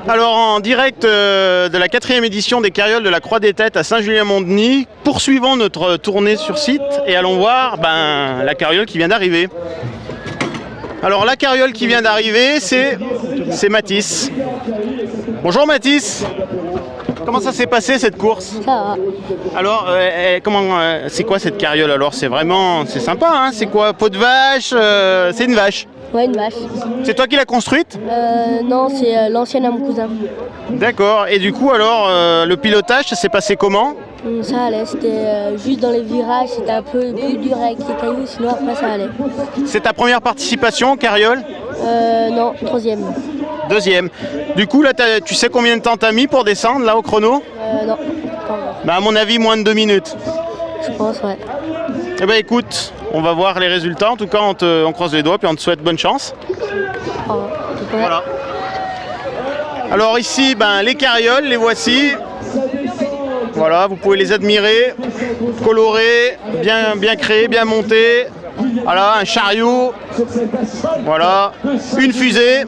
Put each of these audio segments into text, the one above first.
Alors en direct de la 4e édition des Carrioles de la Croix des Têtes à Saint-Julien-Mont-Denis, poursuivons notre tournée sur site et allons voir la carriole qui vient d'arriver. Alors la carriole qui vient d'arriver, c'est Mathis. Bonjour Mathis. Comment ça s'est passé cette course? Ça va. Alors, c'est quoi cette carriole alors? C'est sympa, hein? C'est quoi? Peau de vache? C'est une vache? Ouais, une vache. C'est toi qui l'as construite? Non, c'est l'ancienne à mon cousin. D'accord. Et du coup alors, le pilotage, ça s'est passé comment? Ça allait, c'était juste dans les virages, c'était un peu plus dur avec les cailloux, sinon après ça allait. C'est ta première participation, carriole? Non, 3e. 2e. Du coup là, tu sais combien de temps t'as mis pour descendre là au chrono? Non, pas encore. À mon avis, moins de 2 minutes. Je pense, ouais. Eh ben écoute, on va voir les résultats. En tout cas, on croise les doigts puis on te souhaite bonne chance. Voilà. Alors ici, les carrioles, les voici. Voilà, vous pouvez les admirer, colorés, bien créés, bien montés. Voilà, un chariot, voilà, une fusée.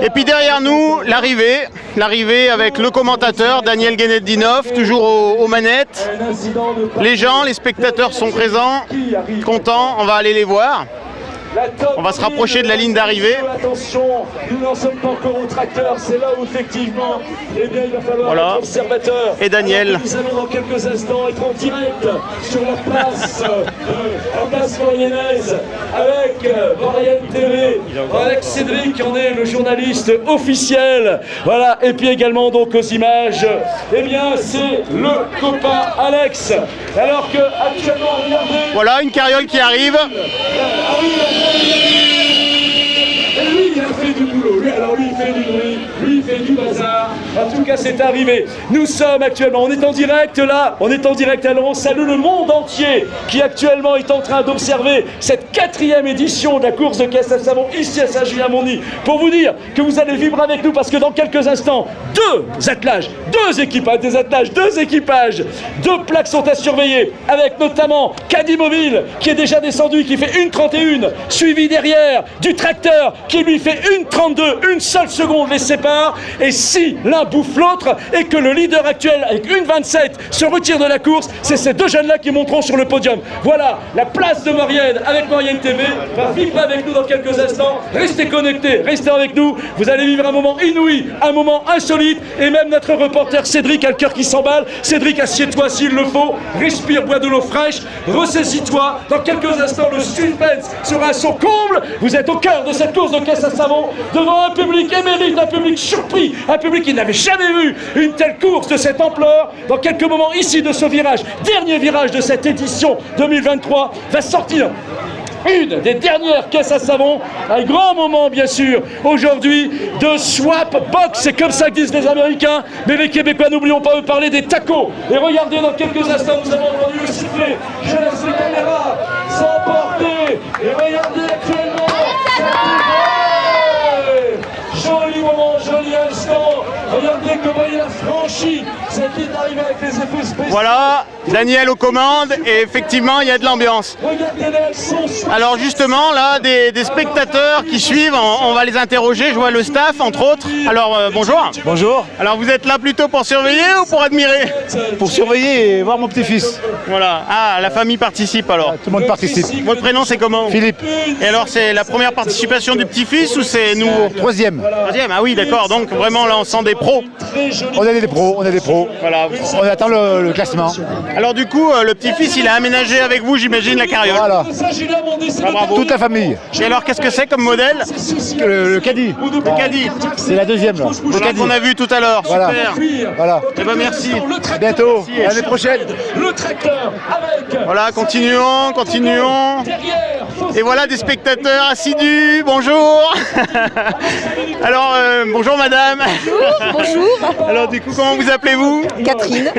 Et puis derrière nous, l'arrivée avec le commentateur Daniel Guénedinov, toujours aux manettes. Les gens, les spectateurs sont présents, contents, on va aller les voir. On va se rapprocher de la ligne d'arrivée. Attention, nous n'en sommes pas encore au tracteur, c'est là où effectivement, il va falloir être observateur. Et Daniel. Nous allons dans quelques instants être en direct sur la place Mauriennaise avec Marianne TV, avec Cédric qui en est le journaliste officiel. Voilà, et puis également donc aux images, c'est le copain Alex. Alors que actuellement, regardez. Voilà une carriole qui arrive. Et lui, il a fait du boulot. Lui, il fait du bruit, lui, il fait du bazar. En tout cas, c'est arrivé. Nous sommes actuellement, on est en direct là, alors on salue le monde entier qui actuellement est en train d'observer cette 4e édition de la course de caisse à savon ici à Saint-Julien-Mont-Denis. Pour vous dire que vous allez vivre avec nous parce que dans quelques instants, deux équipages, 2 plaques sont à surveiller avec notamment Caddy Mobile qui est déjà descendu, qui fait 1,31, suivi derrière du tracteur qui lui fait 1,32, une seule seconde les sépare. Et si l'un bouffe l'autre et que le leader actuel avec 1,27 se retire de la course, c'est ces 2 jeunes-là qui monteront sur le podium. Voilà, la place de Maurienne avec Maurienne TV va vivre avec nous dans quelques instants. Restez connectés, restez avec nous. Vous allez vivre un moment inouï, un moment insolite. Et même notre reporter Cédric a le cœur qui s'emballe. Cédric, assieds-toi s'il le faut. Respire, bois de l'eau fraîche. Ressaisis-toi. Dans quelques instants, le suspense sera à son comble. Vous êtes au cœur de cette course de caisse à savon devant un public émérite, un public surpris, un public qui n'avait jamais vu une telle course de cette ampleur. Dans quelques moments ici de ce virage, dernier virage de cette édition 2023, va sortir une des dernières caisses à savon, un grand moment bien sûr aujourd'hui de swap box, c'est comme ça que disent les Américains, mais les Québécois n'oublions pas de parler des tacos. Et regardez, dans quelques instants nous avons entendu le sifflet, je laisse les caméras s'emporter et regardez actuellement. Joli moment, joli instant. Regardez comment il a franchi cette ligne d'arrivée avec les effets spéciaux. Voilà, Daniel aux commandes et effectivement il y a de l'ambiance. Alors justement là, des spectateurs qui suivent, on va les interroger, je vois le staff entre autres. Alors bonjour. Bonjour. Alors vous êtes là plutôt pour surveiller ou pour admirer? Pour surveiller et voir mon petit-fils. Voilà, la famille participe alors. Tout le monde participe. Votre prénom c'est comment? Philippe. Et alors c'est la première participation du petit-fils ou c'est nous? 3e. 3e, ah oui d'accord, donc vraiment là on sent des pros. On est des pros. Voilà. On attend le classement. Alors du coup, le petit-fils il a aménagé avec vous j'imagine la carriole. Voilà. Bravo. Toute la famille. Et alors qu'est-ce que c'est comme modèle? Le caddie. Le caddie. C'est la 2e là. Le caddie. Qu'on a vu tout à l'heure. Voilà. Super. Voilà. Eh ben merci. À bientôt. L'année prochaine. Le tracteur avec. Voilà, continuons. Et voilà des spectateurs assidus. Bonjour. Alors bonjour madame. Bonjour. Alors du coup comment vous appelez-vous? Catherine.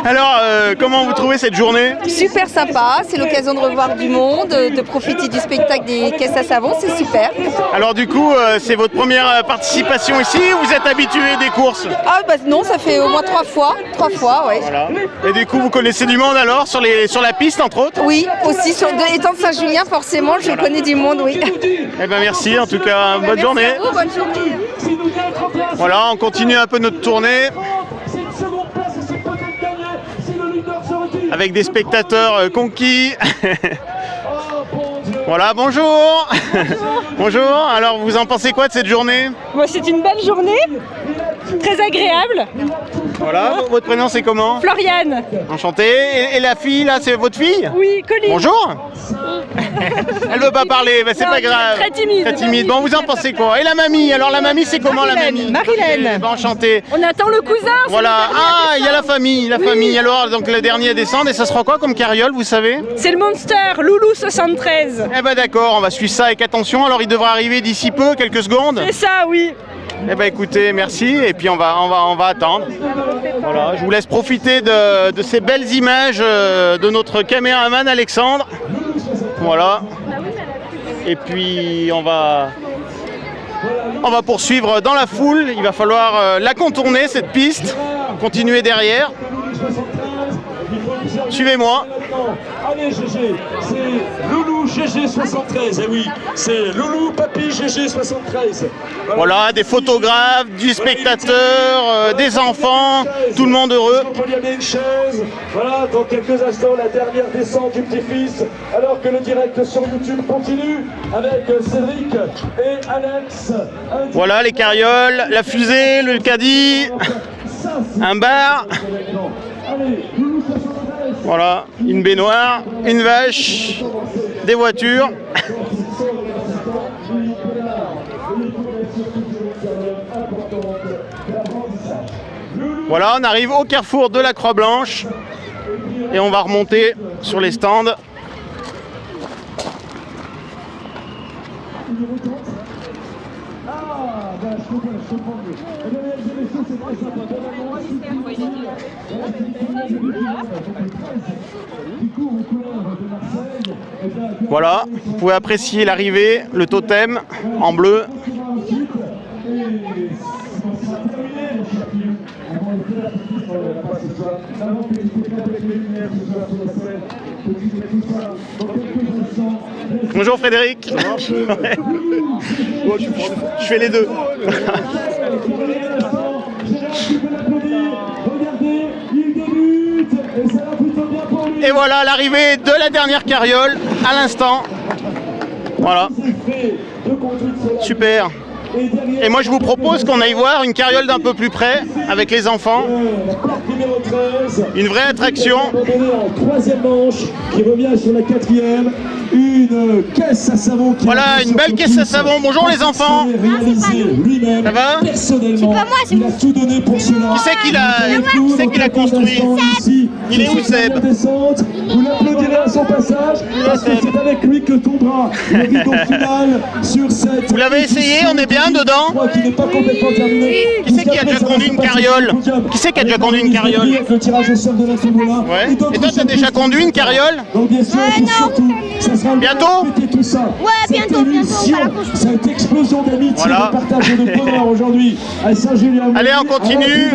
Alors comment vous trouvez cette journée? Super sympa, c'est l'occasion de revoir du monde, de profiter du spectacle des caisses à savon, c'est super. Alors du coup c'est votre première participation ici ou vous êtes habitué des courses? Ah bah non, ça fait au moins 3 fois, ouais. Voilà. Et du coup vous connaissez du monde alors sur la piste entre autres? Oui, aussi étant de Saint-Julien forcément je connais du monde, oui. Eh ben merci en tout cas. ben, bonne journée. Merci à vous, bonne journée. Voilà, on continue un peu notre tournée avec des spectateurs conquis. Voilà, bonjour. Bonjour, alors vous en pensez quoi de cette journée? Moi, c'est une belle journée, très agréable. Voilà, votre prénom c'est comment? Floriane. Enchanté. Et la fille là, c'est votre fille? Oui, Colline. Bonjour. Elle veut pas parler, bah, c'est Non, pas grave. très timide. Très timide. Bon, vous en pensez quoi? Et la mamie? Alors la mamie, c'est comment la mamie? Marilène. Bah, enchanté. On attend le cousin. c'est Voilà. le dernier Ah, il y a la descendre. famille, la Oui. famille. Alors, donc le dernier à descendre, et ça sera quoi comme carriole, vous savez? C'est le Monster, Loulou 73. Eh ben d'accord, on va suivre ça avec attention. Alors il devra arriver d'ici peu, quelques secondes. C'est ça, oui. Eh ben écoutez, merci. Et puis on va attendre. Voilà, je vous laisse profiter de ces belles images de notre caméraman Alexandre. Voilà. Et puis on va poursuivre dans la foule. Il va falloir la contourner cette piste, continuer derrière. Suivez-moi. Allez GG, c'est Loulou GG 73, eh oui, c'est Loulou Papy GG 73. Voilà, des photographes, du spectateur, des enfants, tout le monde heureux. On peut y amener une chaise. Voilà, dans quelques instants, la dernière descente du petit-fils, alors que le direct sur YouTube continue avec Cédric et Alex. Voilà les carrioles, la fusée, le caddie, un bar. Voilà, une baignoire, une vache, des voitures. Voilà, on arrive au carrefour de la Croix-Blanche et on va remonter sur les stands. Voilà, vous pouvez apprécier l'arrivée, le totem en bleu. Bonjour Frédéric. Je fais les deux. Et voilà l'arrivée de la dernière carriole à l'instant. Voilà. Super. Et moi je vous propose qu'on aille voir une carriole d'un peu plus près avec les enfants. Une vraie attraction. Troisième manche qui revient sur la quatrième. Une caisse à savon qui voilà, une belle caisse à savon. Bonjour les enfants. Ça va? Personnellement, il a tout donné pour cela. Qui c'est qui l'a construit? Il est où Seb? Vous l'applaudirez à son passage parce que c'est avec lui que tombera le rideau final sur cette. Vous l'avez essayé? On est bien dedans? Qui n'est pas complètement terminé. Qui c'est qui a déjà conduit une carriole? Qui c'est qui a déjà conduit une carriole? Le tirage au sort de la Tombola. Ouais. Et toi, t'as déjà conduit une carriole? Donc bien sûr, surtout, ça sera bientôt? Tout ça. Ouais, bientôt, on va la construire. Cette explosion d'amitié, voilà. De partage et de bonheur aujourd'hui à Saint-Julien. Allez, on continue.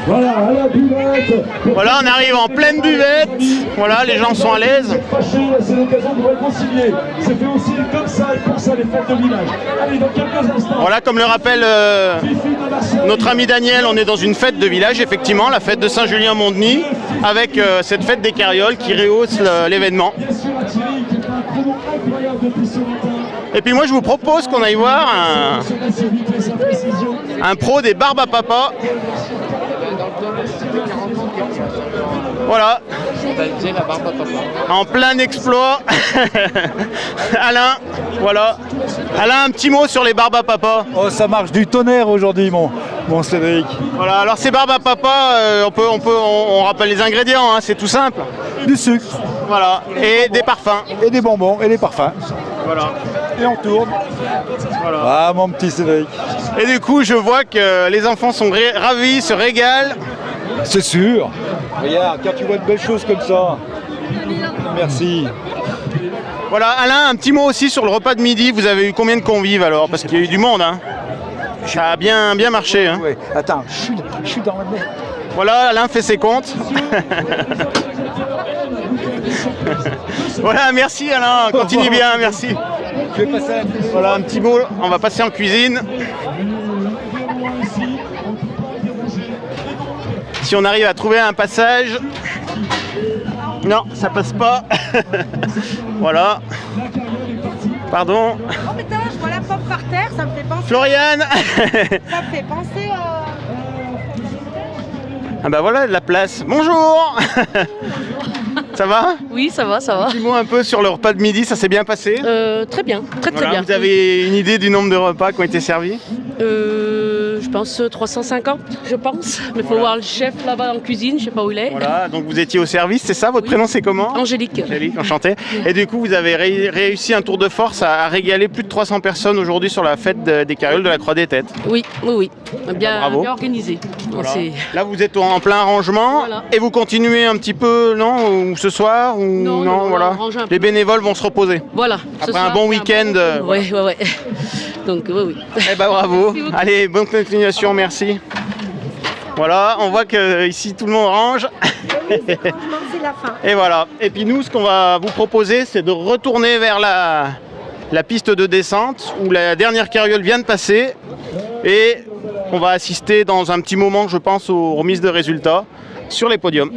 Voilà, à la buvette. Voilà, on arrive en pleine buvette. Voilà, les gens sont à l'aise. C'est l'occasion de réconcilier. C'est fait aussi comme ça et pour ça les fêtes de village. Allez, dans quelques instants. Voilà, comme le rappelle notre ami Daniel, on est dans une fête de village, effectivement, la fête de Saint-Julien-Mont-Denis, avec cette fête des carrioles qui rehausse l'événement. Et puis moi je vous propose qu'on aille voir un pro des barbes à papa. Voilà. En plein exploit. Alain, voilà. Alain, un petit mot sur les barbes à papa. Oh, ça marche du tonnerre aujourd'hui, mon Cédric. Voilà, alors ces barbes à papa, on rappelle les ingrédients, hein, c'est tout simple. Du sucre. Voilà, et des parfums. Et des bonbons et des parfums. Voilà. Et on tourne. Voilà. Ah, mon petit Cédric. Et du coup, je vois que les enfants sont ravis, se régalent. C'est sûr. Regarde, quand tu vois de belles choses comme ça. Merci. Voilà, Alain, un petit mot aussi sur le repas de midi. Vous avez eu combien de convives alors? Parce qu'il y a eu du monde, hein. Ça a bien marché, hein. Ouais. Attends, je suis dans la mer. Voilà, Alain fait ses comptes. Voilà, merci Alain, continue bien, merci. Je vais passer à la télé. Voilà, un petit mot, on va passer en cuisine. Si on arrive à trouver un passage. Non, ça passe pas. Voilà. Pardon. Oh putain, je vois la pomme par terre, ça me fait penser. Floriane. Ça me fait penser à. Ah bah voilà la place. Bonjour. Ça va? Oui, ça va, ça va. Un petit mot un peu sur le repas de midi, ça s'est bien passé? Très bien, très Voilà, bien. vous avez une idée du nombre de repas qui ont été servis? Je pense 350, je pense. Mais il faut voir le chef là-bas en cuisine, je sais pas où il est. Voilà, donc vous étiez au service, c'est ça? Votre prénom c'est comment? Angélique. Angélique, enchanté. Et du coup, vous avez réussi un tour de force à régaler plus de 300 personnes aujourd'hui sur la fête des carrioles de la Croix des Têtes. Oui, oui, oui. Bien, Bravo. bien organisé. Voilà. C'est- Là, vous êtes en plein rangement Voilà. et vous continuez un petit peu, non? Ou ce soir? Ou Non, voilà. on range un peu. Les bénévoles vont se reposer. Voilà. Ce Après un soir, bon c'est week-end. Oui, oui, oui. Donc, oui, oui. Eh ben bravo. Merci beaucoup. Allez, bonne continuation, merci. Voilà, on voit que ici tout le monde range. C'est la fin. Et voilà. Et puis nous, ce qu'on va vous proposer, c'est de retourner vers la piste de descente où la dernière carriole vient de passer. Et on va assister dans un petit moment, je pense, aux remises de résultats sur les podiums.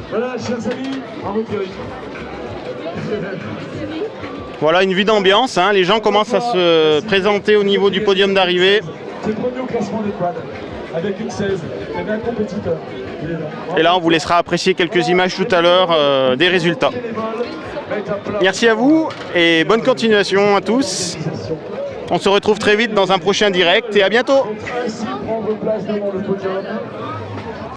Voilà, chers amis, bravo Thierry. Voilà une vue d'ambiance, hein. Les gens commencent à se présenter au niveau du podium d'arrivée. C'est premier au classement des quads, avec une 16. Il y avait un compétiteur. Il est là. Et là, on vous laissera apprécier quelques images tout à l'heure des résultats. Merci à vous et bonne continuation à tous. On se retrouve très vite dans un prochain direct et à bientôt. Ainsi, prendre place devant le podium.